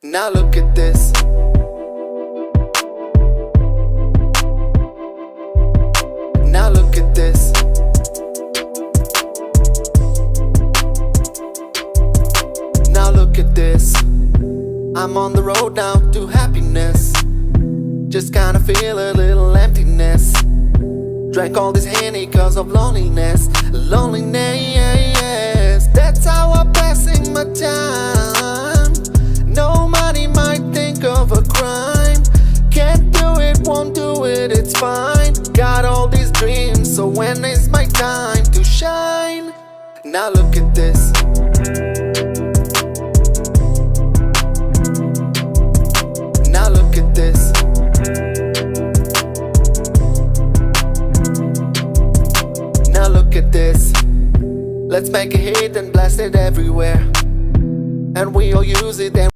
Now look at this. Now look at this. Now look at this. I'm on the road now to happiness. Just kinda feel a little emptiness. Drank all this Henny cause of loneliness. Loneliness, that's how I'm passing my time. No money might think of a crime. Can't do it, won't do it, it's fine. Got all these dreams, so when is my time to shine? Now look at this. Now look at this. Now look at this. Let's make a hit and blast it everywhere, and we all use it and